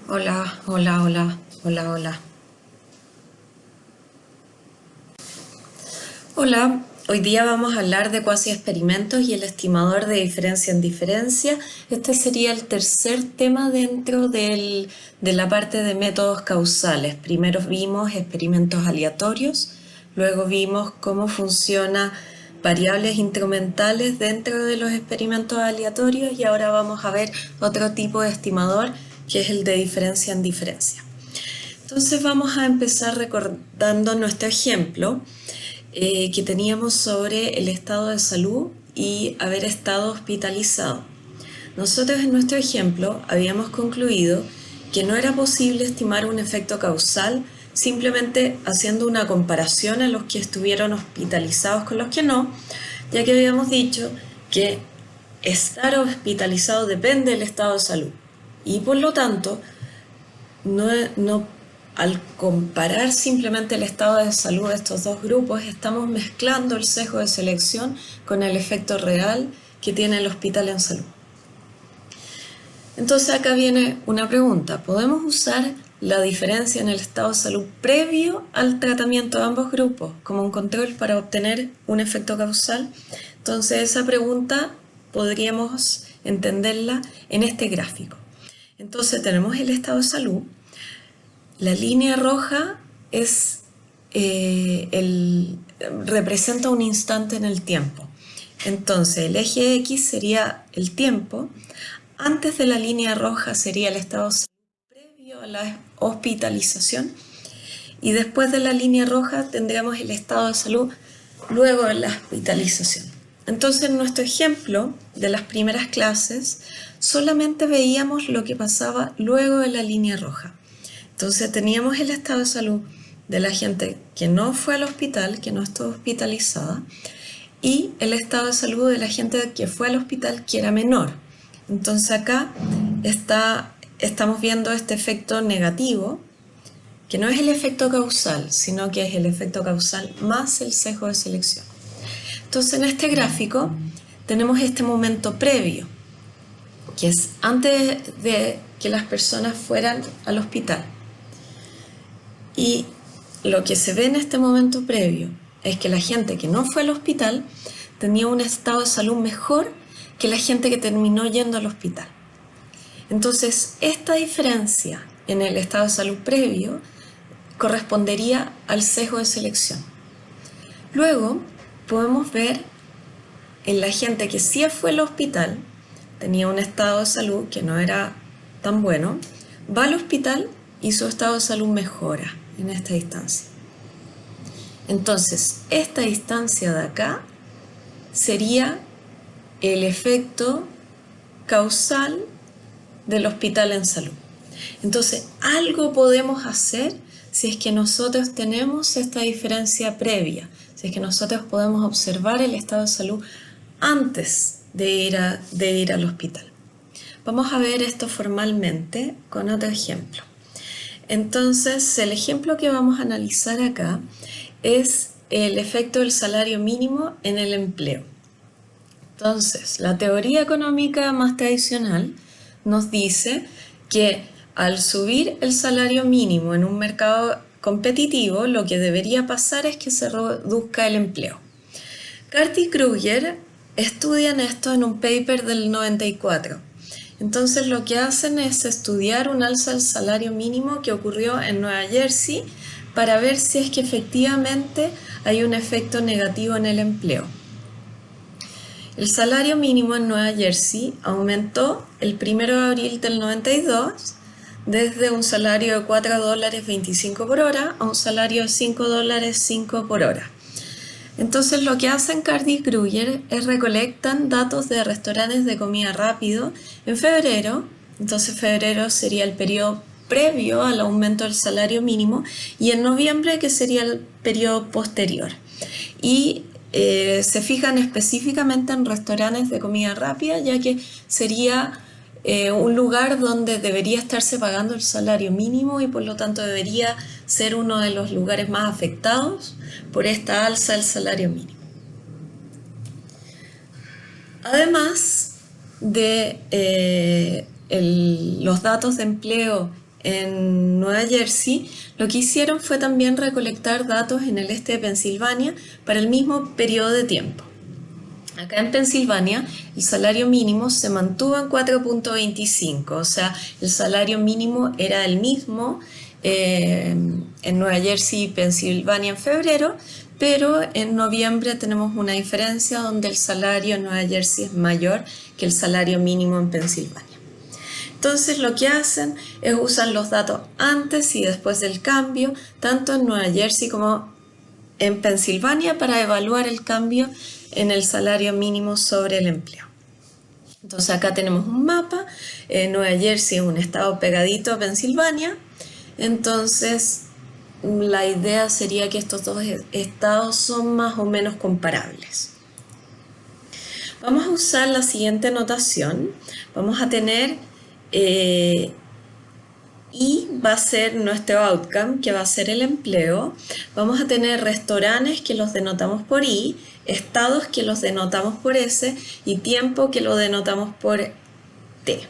Hola, hola, hola, hola, hola. Hola, hoy día vamos a hablar de cuasi experimentos y el estimador de diferencia en diferencia. Este sería el tercer tema dentro de la parte de métodos causales. Primero vimos experimentos aleatorios, luego vimos cómo funciona variables instrumentales dentro de los experimentos aleatorios y ahora vamos a ver otro tipo de estimador que es el de diferencia en diferencia. Entonces vamos a empezar recordando nuestro ejemplo que teníamos sobre el estado de salud y haber estado hospitalizado. Nosotros en nuestro ejemplo habíamos concluido que no era posible estimar un efecto causal simplemente haciendo una comparación a los que estuvieron hospitalizados con los que no, ya que habíamos dicho que estar hospitalizado depende del estado de salud y por lo tanto no, al comparar simplemente el estado de salud de estos dos grupos, estamos mezclando el sesgo de selección con el efecto real que tiene el hospital en salud. Entonces acá viene una pregunta. ¿Podemos usar la diferencia en el estado de salud previo al tratamiento de ambos grupos como un control para obtener un efecto causal? Entonces esa pregunta podríamos entenderla en este gráfico. Entonces tenemos el estado de salud. La línea roja es, representa un instante en el tiempo. Entonces el eje X sería el tiempo, antes de la línea roja sería el estado de salud previo a la hospitalización y después de la línea roja tendríamos el estado de salud luego de la hospitalización. Entonces en nuestro ejemplo de las primeras clases solamente veíamos lo que pasaba luego de la línea roja. Entonces teníamos el estado de salud de la gente que no fue al hospital, que no estuvo hospitalizada, y el estado de salud de la gente que fue al hospital que era menor. Entonces acá estamos viendo este efecto negativo, que no es el efecto causal, sino que es el efecto causal más el sesgo de selección. Entonces en este gráfico tenemos este momento previo, que es antes de que las personas fueran al hospital. Y lo que se ve en este momento previo es que la gente que no fue al hospital tenía un estado de salud mejor que la gente que terminó yendo al hospital. Entonces, esta diferencia en el estado de salud previo correspondería al sesgo de selección. Luego, podemos ver en la gente que sí fue al hospital, tenía un estado de salud que no era tan bueno, va al hospital y su estado de salud mejora en esta distancia. Entonces, esta distancia de acá sería el efecto causal del hospital en salud. Entonces, algo podemos hacer si es que nosotros tenemos esta diferencia previa, si es que nosotros podemos observar el estado de salud antes de ir al hospital. Vamos a ver esto formalmente con otro ejemplo. Entonces, el ejemplo que vamos a analizar acá es el efecto del salario mínimo en el empleo. Entonces, la teoría económica más tradicional nos dice que al subir el salario mínimo en un mercado competitivo, lo que debería pasar es que se reduzca el empleo. Carty y Kruger estudian esto en un paper del 94. Entonces lo que hacen es estudiar un alza del salario mínimo que ocurrió en Nueva Jersey para ver si es que efectivamente hay un efecto negativo en el empleo. El salario mínimo en Nueva Jersey aumentó el 1 de abril del 92 desde un salario de $4.25 por hora a un salario de $5.05 por hora. Entonces lo que hacen Carty y Kruger es recolectan datos de restaurantes de comida rápido en febrero. Entonces febrero sería el periodo previo al aumento del salario mínimo y en noviembre, que sería el periodo posterior. Y se fijan específicamente en restaurantes de comida rápida, ya que sería un lugar donde debería estarse pagando el salario mínimo y por lo tanto debería ser uno de los lugares más afectados por esta alza del salario mínimo. Además de los datos de empleo en Nueva Jersey, lo que hicieron fue también recolectar datos en el este de Pensilvania para el mismo periodo de tiempo. Acá en Pensilvania el salario mínimo se mantuvo en 4.25, o sea, el salario mínimo era el mismo en Nueva Jersey y Pensilvania en febrero, pero en noviembre tenemos una diferencia donde el salario en Nueva Jersey es mayor que el salario mínimo en Pensilvania. Entonces lo que hacen es usar los datos antes y después del cambio, tanto en Nueva Jersey como en Pensilvania, para evaluar el cambio en el salario mínimo sobre el empleo. Entonces acá tenemos un mapa, Nueva Jersey es un estado pegadito a Pensilvania, entonces la idea sería que estos dos estados son más o menos comparables. Vamos a usar la siguiente notación, vamos a tener y va a ser nuestro outcome, que va a ser el empleo. Vamos a tener restaurantes que los denotamos por I, estados que los denotamos por S y tiempo que lo denotamos por T.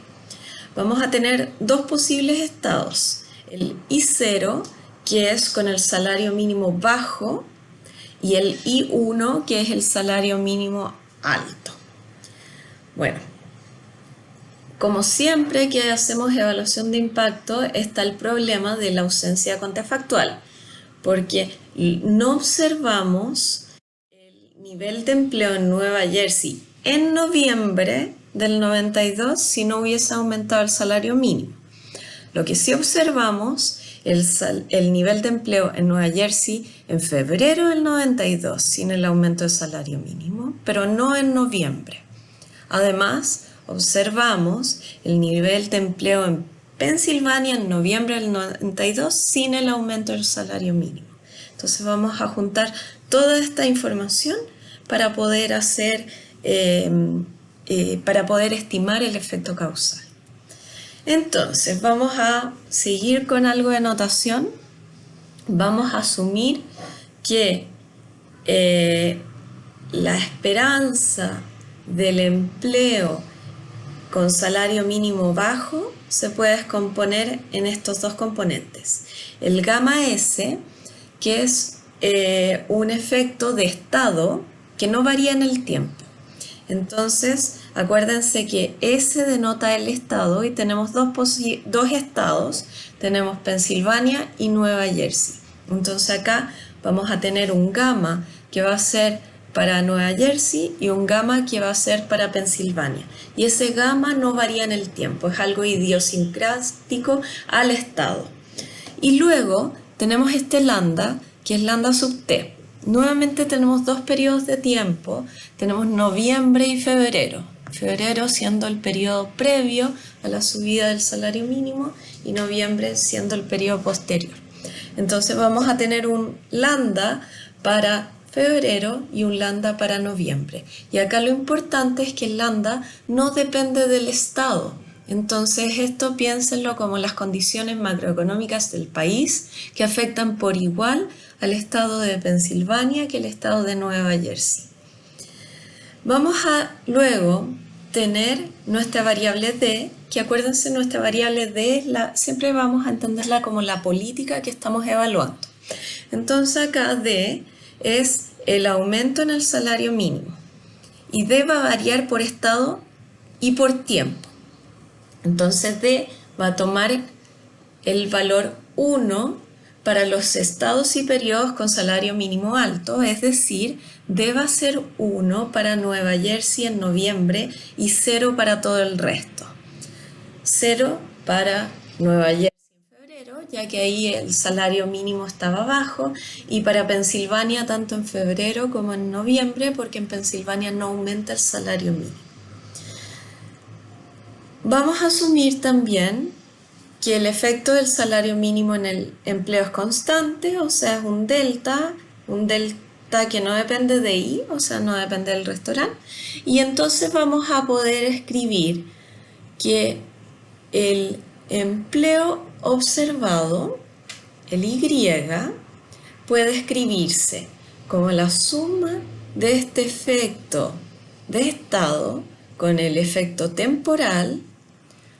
Vamos a tener dos posibles estados, el I0, que es con el salario mínimo bajo, y el I1, que es el salario mínimo alto. Bueno, como siempre que hacemos evaluación de impacto, está el problema de la ausencia contrafactual, porque no observamos el nivel de empleo en Nueva Jersey en noviembre del 92 si no hubiese aumentado el salario mínimo. Lo que sí observamos el nivel de empleo en Nueva Jersey en febrero del 92 sin el aumento del salario mínimo, pero no en noviembre. Además, observamos el nivel de empleo en Pensilvania en noviembre del 92 sin el aumento del salario mínimo. Entonces vamos a juntar toda esta información para poder estimar el efecto causal. Entonces vamos a seguir con algo de notación. Vamos a asumir que la esperanza del empleo con salario mínimo bajo se puede descomponer en estos dos componentes. El gamma S, que es un efecto de estado que no varía en el tiempo. Entonces, acuérdense que S denota el estado y tenemos dos estados, tenemos Pensilvania y Nueva Jersey. Entonces acá vamos a tener un gamma que va a ser para Nueva Jersey y un gamma que va a ser para Pensilvania. Y ese gamma no varía en el tiempo, es algo idiosincrático al estado. Y luego tenemos este lambda, que es lambda sub t. Nuevamente tenemos dos periodos de tiempo, tenemos noviembre y febrero. Febrero siendo el periodo previo a la subida del salario mínimo y noviembre siendo el periodo posterior. Entonces vamos a tener un lambda para febrero y un lambda para noviembre. Y acá lo importante es que el lambda no depende del estado. Entonces esto piénsenlo como las condiciones macroeconómicas del país que afectan por igual al estado de Pensilvania que el estado de Nueva Jersey. Vamos a luego tener nuestra variable D, que acuérdense, nuestra variable D siempre vamos a entenderla como la política que estamos evaluando. Entonces acá D es el aumento en el salario mínimo y D va a variar por estado y por tiempo. Entonces D va a tomar el valor 1 para los estados y periodos con salario mínimo alto, es decir, D va a ser 1 para Nueva Jersey en noviembre y 0 para todo el resto. 0 para Nueva Jersey ya que ahí el salario mínimo estaba bajo, y para Pensilvania tanto en febrero como en noviembre, porque en Pensilvania no aumenta el salario mínimo. Vamos a asumir también que el efecto del salario mínimo en el empleo es constante, o sea, es un delta que no depende de I, o sea, no depende del restaurante, y entonces vamos a poder escribir que el empleo observado, el Y, puede escribirse como la suma de este efecto de estado con el efecto temporal,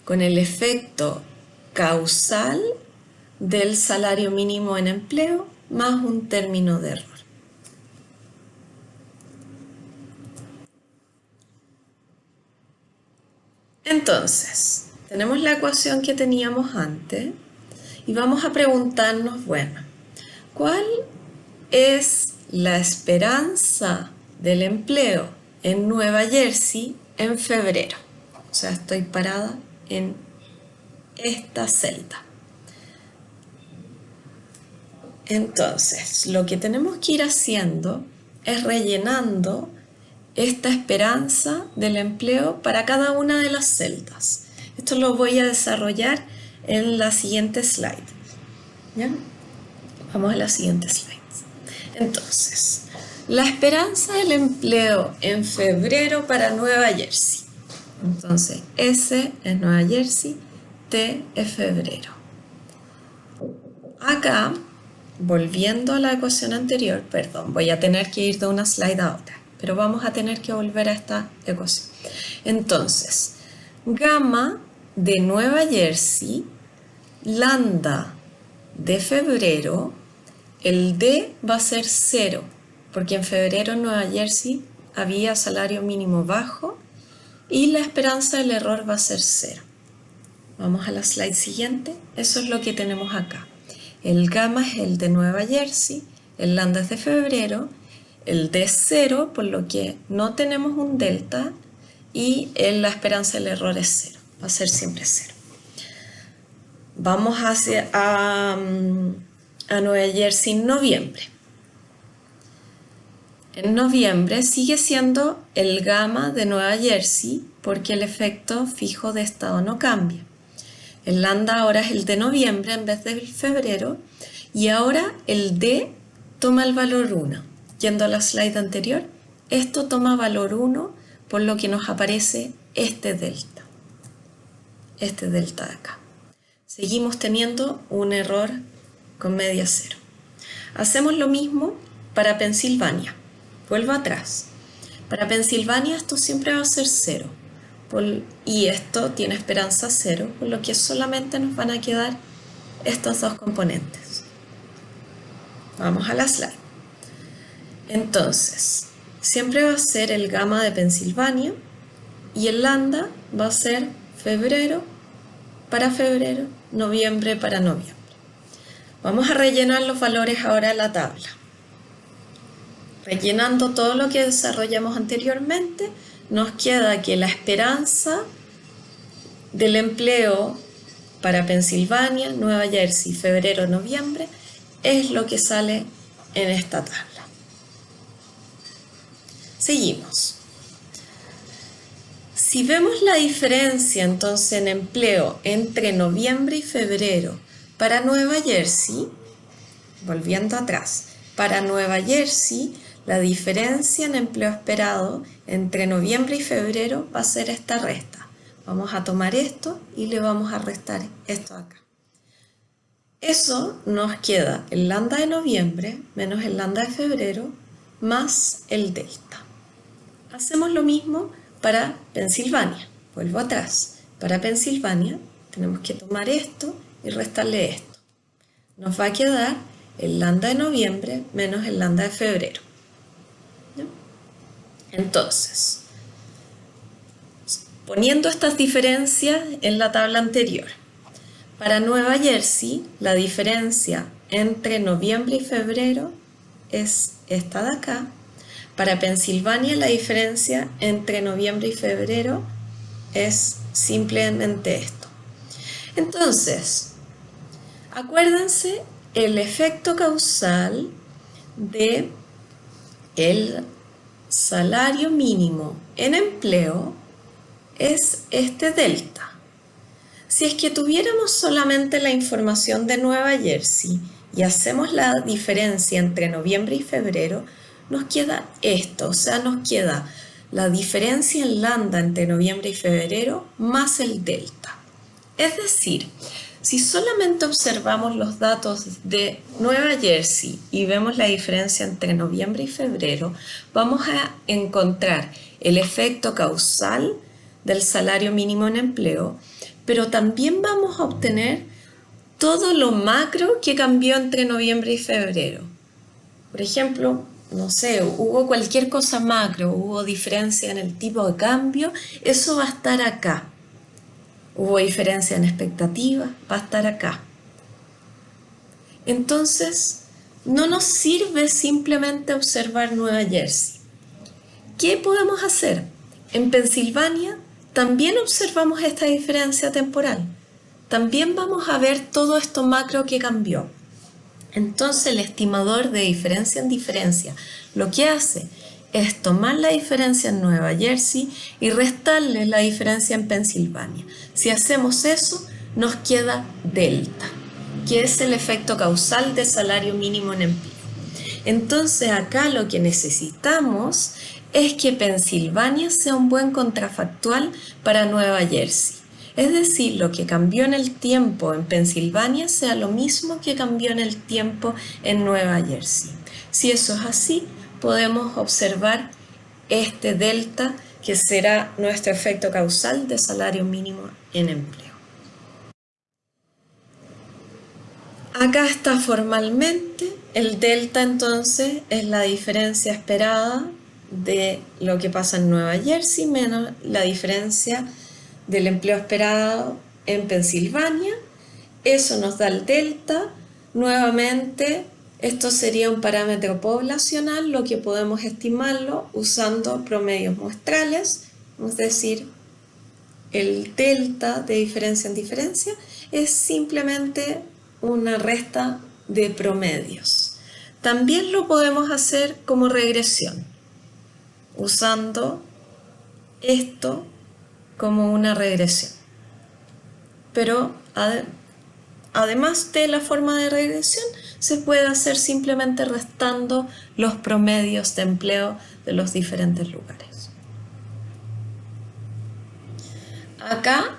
con el efecto causal del salario mínimo en empleo más un término de error. Entonces, tenemos la ecuación que teníamos antes y vamos a preguntarnos, bueno, ¿cuál es la esperanza del empleo en Nueva Jersey en febrero? O sea, estoy parada en esta celda. Entonces, lo que tenemos que ir haciendo es rellenando esta esperanza del empleo para cada una de las celdas. Esto lo voy a desarrollar en la siguiente slide. ¿Ya? Vamos a la siguiente slide. Entonces, la esperanza del empleo en febrero para Nueva Jersey. Entonces, S es Nueva Jersey, T es febrero. Acá, volviendo a la ecuación anterior, perdón, voy a tener que ir de una slide a otra, pero vamos a tener que volver a esta ecuación. Entonces, gamma de Nueva Jersey, lambda de febrero, el D va a ser 0, porque en febrero en Nueva Jersey había salario mínimo bajo y la esperanza del error va a ser 0. Vamos a la slide siguiente. Eso es lo que tenemos acá. El gamma es el de Nueva Jersey, el lambda es de febrero, el D es 0, por lo que no tenemos un delta, y la esperanza del error es 0. Va a ser siempre 0. Vamos a Nueva Jersey en noviembre. En noviembre sigue siendo el gamma de Nueva Jersey porque el efecto fijo de estado no cambia. El lambda ahora es el de noviembre en vez del febrero y ahora el D toma el valor 1. Yendo a la slide anterior, esto toma valor 1 por lo que nos aparece este delta de acá. Seguimos teniendo un error con media 0. Hacemos lo mismo para Pensilvania. Vuelvo atrás. Para Pensilvania esto siempre va a ser 0. Y esto tiene esperanza 0, por lo que solamente nos van a quedar estos dos componentes. Vamos a la slide. Entonces, siempre va a ser el gamma de Pensilvania y el lambda va a ser febrero para febrero, noviembre para noviembre. Vamos a rellenar los valores ahora en la tabla. Rellenando todo lo que desarrollamos anteriormente, nos queda que la esperanza del empleo para Pensilvania, Nueva Jersey, febrero, noviembre, es lo que sale en esta tabla. Seguimos. Si vemos la diferencia entonces en empleo entre noviembre y febrero para Nueva Jersey, volviendo atrás, para Nueva Jersey, la diferencia en empleo esperado entre noviembre y febrero va a ser esta resta. Vamos a tomar esto y le vamos a restar esto acá. Eso nos queda el lambda de noviembre menos el lambda de febrero más el delta. Hacemos lo mismo para Pensilvania. Vuelvo atrás. Para Pensilvania tenemos que tomar esto y restarle esto. Nos va a quedar el lambda de noviembre menos el lambda de febrero. Entonces, poniendo estas diferencias en la tabla anterior, para Nueva Jersey la diferencia entre noviembre y febrero es esta de acá. Para Pensilvania la diferencia entre noviembre y febrero es simplemente esto. Entonces, acuérdense el efecto causal de el salario mínimo en empleo es este delta. Si es que tuviéramos solamente la información de Nueva Jersey y hacemos la diferencia entre noviembre y febrero, nos queda esto, o sea, nos queda la diferencia en lambda entre noviembre y febrero más el delta. Es decir, si solamente observamos los datos de Nueva Jersey y vemos la diferencia entre noviembre y febrero, vamos a encontrar el efecto causal del salario mínimo en empleo, pero también vamos a obtener todo lo macro que cambió entre noviembre y febrero. Por ejemplo, no sé, hubo cualquier cosa macro, hubo diferencia en el tipo de cambio, eso va a estar acá. Hubo diferencia en expectativa, va a estar acá. Entonces, no nos sirve simplemente observar Nueva Jersey. ¿Qué podemos hacer? En Pensilvania también observamos esta diferencia temporal. También vamos a ver todo esto macro que cambió. Entonces el estimador de diferencia en diferencia lo que hace es tomar la diferencia en Nueva Jersey y restarle la diferencia en Pensilvania. Si hacemos eso, nos queda delta, que es el efecto causal de salario mínimo en empleo. Entonces acá lo que necesitamos es que Pensilvania sea un buen contrafactual para Nueva Jersey. Es decir, lo que cambió en el tiempo en Pensilvania sea lo mismo que cambió en el tiempo en Nueva Jersey. Si eso es así, podemos observar este delta que será nuestro efecto causal de salario mínimo en empleo. Acá está formalmente, el delta entonces es la diferencia esperada de lo que pasa en Nueva Jersey menos la diferencia del empleo esperado en Pensilvania. Eso nos da el delta. Nuevamente, esto sería un parámetro poblacional, lo que podemos estimarlo usando promedios muestrales, es decir, el delta de diferencia en diferencia es simplemente una resta de promedios. También lo podemos hacer como regresión, usando esto como una regresión. Pero además de la forma de regresión, se puede hacer simplemente restando los promedios de empleo de los diferentes lugares. Acá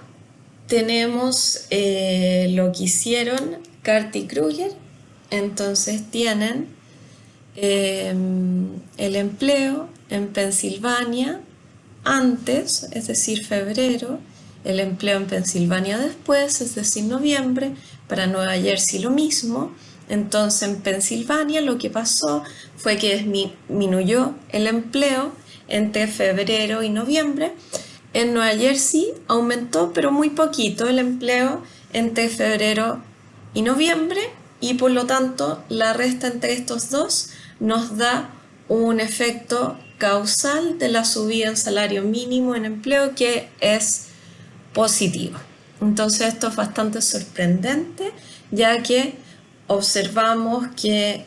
tenemos lo que hicieron Cart y Kruger. Entonces tienen el empleo en Pensilvania antes, es decir, febrero, el empleo en Pensilvania después, es decir, noviembre, para Nueva Jersey lo mismo. Entonces en Pensilvania lo que pasó fue que disminuyó el empleo entre febrero y noviembre. En Nueva Jersey aumentó, pero muy poquito, el empleo entre febrero y noviembre, y por lo tanto la resta entre estos dos nos da un efecto causal de la subida en salario mínimo en empleo que es positivo. Entonces esto es bastante sorprendente, ya que observamos que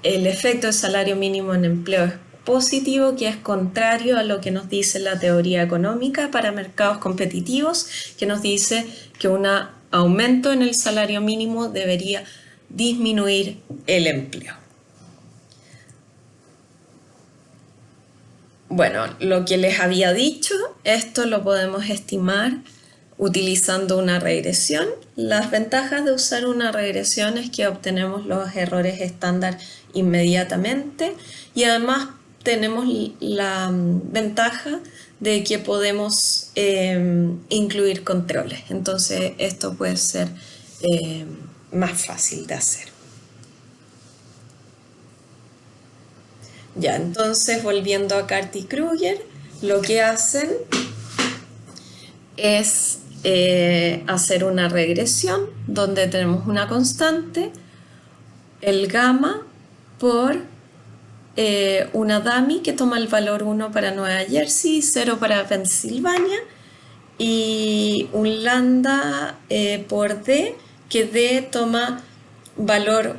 el efecto del salario mínimo en empleo es positivo, que es contrario a lo que nos dice la teoría económica para mercados competitivos, que nos dice que un aumento en el salario mínimo debería disminuir el empleo. Bueno, lo que les había dicho, esto lo podemos estimar utilizando una regresión. Las ventajas de usar una regresión es que obtenemos los errores estándar inmediatamente y además tenemos la ventaja de que podemos incluir controles. Entonces esto puede ser más fácil de hacer. Ya, entonces volviendo a Cart y Kruger, lo que hacen es hacer una regresión donde tenemos una constante, el gamma, por una dummy que toma el valor 1 para Nueva Jersey, 0 para Pensilvania, y un lambda por D, que D toma valor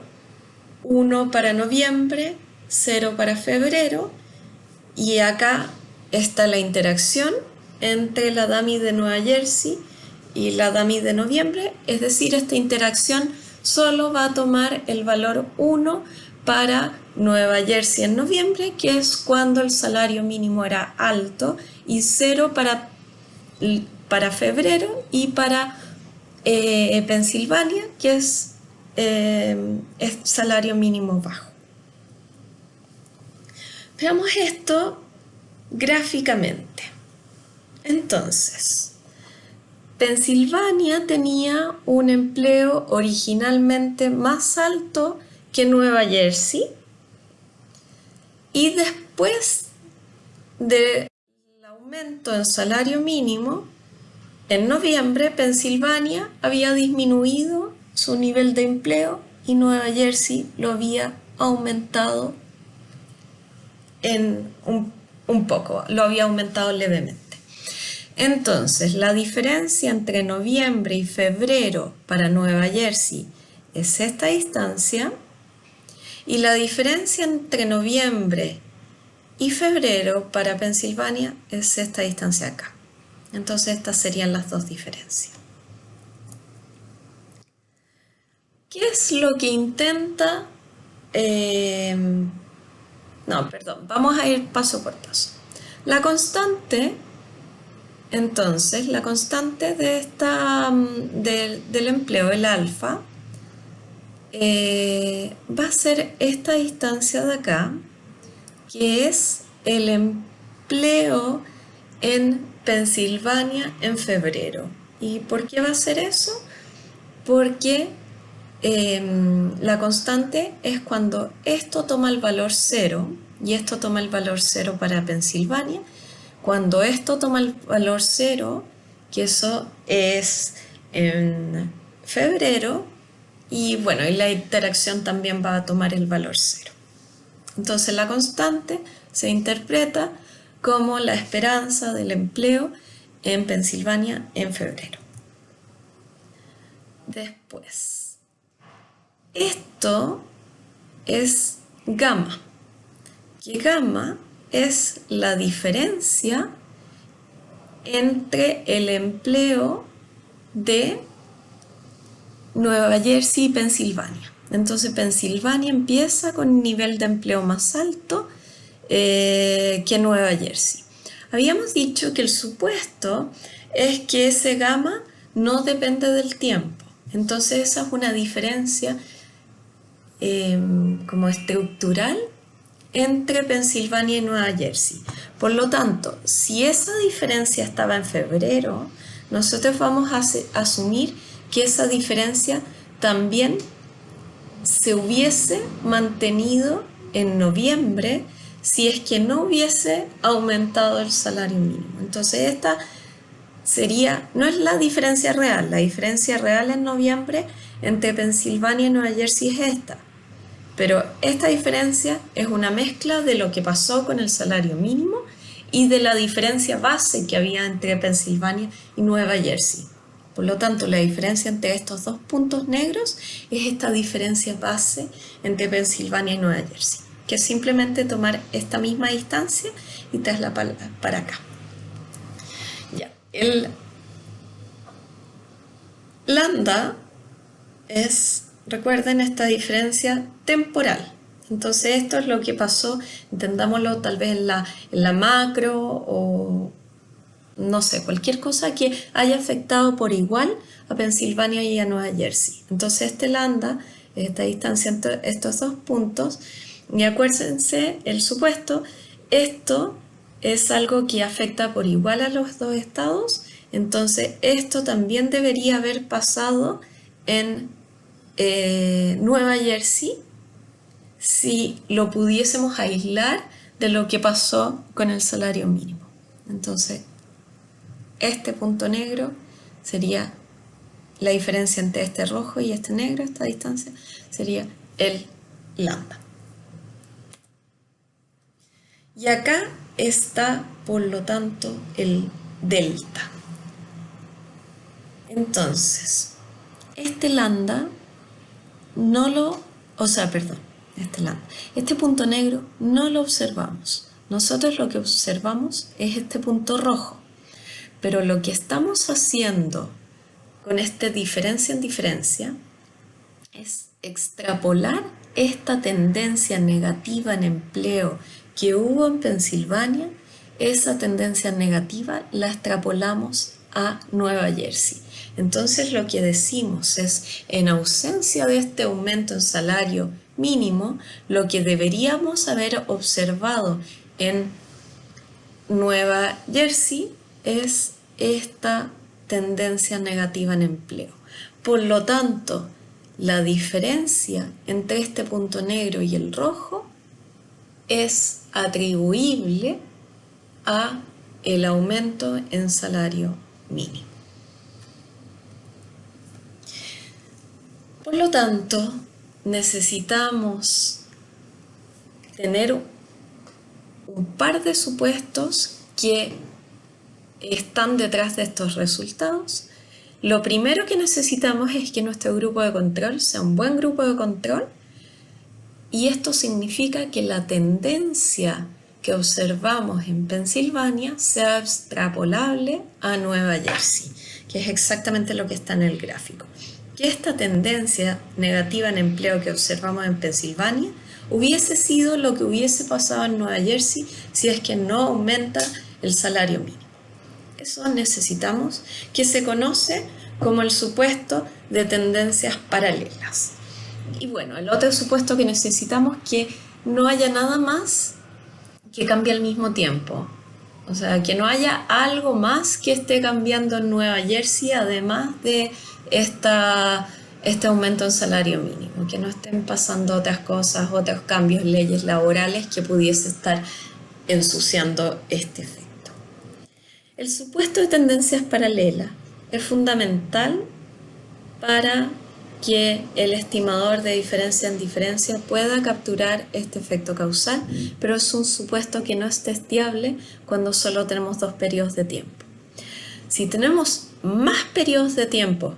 1 para noviembre, 0 para febrero, y acá está la interacción entre la dummy de Nueva Jersey y la dummy de noviembre, es decir, esta interacción solo va a tomar el valor 1 para Nueva Jersey en noviembre, que es cuando el salario mínimo era alto, y 0 para febrero, y para Pensilvania, que es salario mínimo bajo. Veamos esto gráficamente. Entonces, Pensilvania tenía un empleo originalmente más alto que Nueva Jersey y después del aumento en salario mínimo, en noviembre Pensilvania había disminuido su nivel de empleo y Nueva Jersey lo había aumentado en un poco, lo había aumentado levemente. Entonces, la diferencia entre noviembre y febrero para Nueva Jersey es esta distancia y la diferencia entre noviembre y febrero para Pensilvania es esta distancia acá. Entonces, estas serían las dos diferencias. ¿Qué es lo que intenta? Vamos a ir paso por paso. La constante, entonces, la constante de del empleo, el alfa, va a ser esta distancia de acá, que es el empleo en Pensilvania en febrero. ¿Y por qué va a ser eso? Porque la constante es cuando esto toma el valor 0 y esto toma el valor 0 para Pensilvania. Cuando esto toma el valor 0, que eso es en febrero, y bueno, y la interacción también va a tomar el valor 0. Entonces la constante se interpreta como la esperanza del empleo en Pensilvania en febrero. Después, esto es gamma, que gamma es la diferencia entre el empleo de Nueva Jersey y Pensilvania. Entonces Pensilvania empieza con un nivel de empleo más alto que Nueva Jersey. Habíamos dicho que el supuesto es que ese gamma no depende del tiempo. Entonces esa es una diferencia como estructural entre Pensilvania y Nueva Jersey. Por lo tanto, si esa diferencia estaba en febrero, nosotros vamos a asumir que esa diferencia también se hubiese mantenido en noviembre si es que no hubiese aumentado el salario mínimo. Entonces esta sería, no es la diferencia real, la diferencia real en noviembre entre Pensilvania y Nueva Jersey es esta. Pero esta diferencia es una mezcla de lo que pasó con el salario mínimo y de la diferencia base que había entre Pensilvania y Nueva Jersey. Por lo tanto, la diferencia entre estos dos puntos negros es esta diferencia base entre Pensilvania y Nueva Jersey, que es simplemente tomar esta misma distancia y trasladarla para acá. Ya, el lambda es, recuerden, esta diferencia temporal. Entonces esto es lo que pasó, entendámoslo tal vez en la macro o no sé, cualquier cosa que haya afectado por igual a Pensilvania y a Nueva Jersey. Entonces este lambda, esta distancia entre estos dos puntos, y acuérdense el supuesto, esto es algo que afecta por igual a los dos estados, entonces esto también debería haber pasado en Nueva Jersey si lo pudiésemos aislar de lo que pasó con el salario mínimo. Entonces este punto negro sería la diferencia entre este rojo y este negro, esta distancia sería el lambda. Y acá está, por lo tanto, el delta. Entonces, este lambda este punto negro no lo observamos. Nosotros lo que observamos es este punto rojo. Pero lo que estamos haciendo con este diferencia en diferencia es extrapolar esta tendencia negativa en empleo que hubo en Pensilvania, esa tendencia negativa la extrapolamos a Nueva Jersey. Entonces lo que decimos es, en ausencia de este aumento en salario mínimo, lo que deberíamos haber observado en Nueva Jersey es esta tendencia negativa en empleo. Por lo tanto, la diferencia entre este punto negro y el rojo es atribuible a el aumento en salario mínimo. Por lo tanto, necesitamos tener un par de supuestos que están detrás de estos resultados. Lo primero que necesitamos es que nuestro grupo de control sea un buen grupo de control, y esto significa que la tendencia que observamos en Pensilvania sea extrapolable a Nueva Jersey, que es exactamente lo que está en el gráfico. Que esta tendencia negativa en empleo que observamos en Pensilvania hubiese sido lo que hubiese pasado en Nueva Jersey si es que no aumenta el salario mínimo. Eso necesitamos, que se conoce como el supuesto de tendencias paralelas. Y bueno, el otro supuesto que necesitamos es que no haya nada más que cambie al mismo tiempo. O sea, que no haya algo más que esté cambiando en Nueva Jersey además de este aumento en salario mínimo, que no estén pasando otras cosas, otros cambios, leyes laborales que pudiese estar ensuciando este efecto. El supuesto de tendencias paralelas es fundamental para que el estimador de diferencia en diferencia pueda capturar este efecto causal, pero es un supuesto que no es testeable cuando solo tenemos 2 periodos de tiempo. Si tenemos más periodos de tiempo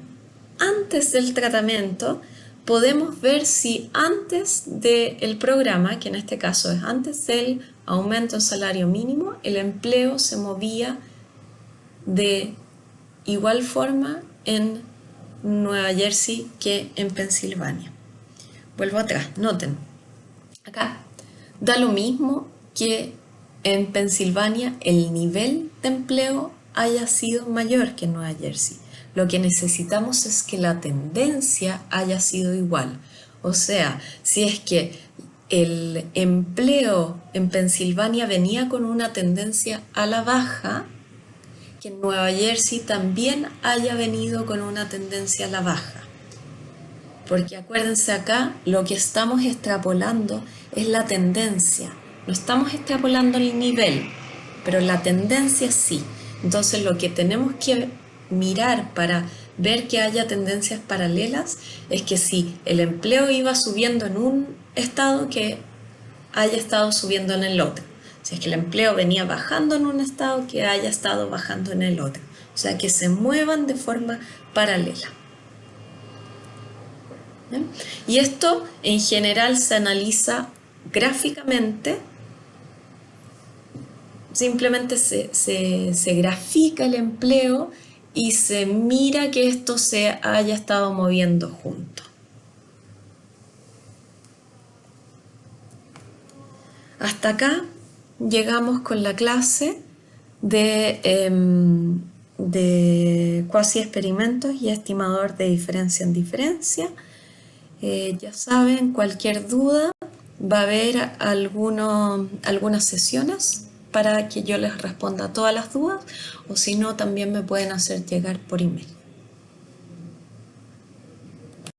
antes del tratamiento, podemos ver si antes del programa, que en este caso es antes del aumento en salario mínimo, el empleo se movía de igual forma en Nueva Jersey que en Pensilvania. Vuelvo atrás, noten, acá da lo mismo que en Pensilvania el nivel de empleo haya sido mayor que en Nueva Jersey. Lo que necesitamos es que la tendencia haya sido igual. O sea, si es que el empleo en Pensilvania venía con una tendencia a la baja, que en Nueva Jersey también haya venido con una tendencia a la baja. Porque acuérdense, acá lo que estamos extrapolando es la tendencia. No estamos extrapolando el nivel, pero la tendencia sí. Entonces lo que tenemos que mirar para ver que haya tendencias paralelas es que si el empleo iba subiendo en un estado, que haya estado subiendo en el otro. Si es que el empleo venía bajando en un estado, que haya estado bajando en el otro. O sea, que se muevan de forma paralela. ¿Bien? Y esto en general se analiza gráficamente. Simplemente se grafica el empleo y se mira que esto se haya estado moviendo junto. Hasta acá llegamos con la clase de cuasi experimentos y estimador de diferencia en diferencia. Ya saben, cualquier duda, va a haber algunas sesiones para que yo les responda a todas las dudas, o si no, también me pueden hacer llegar por email.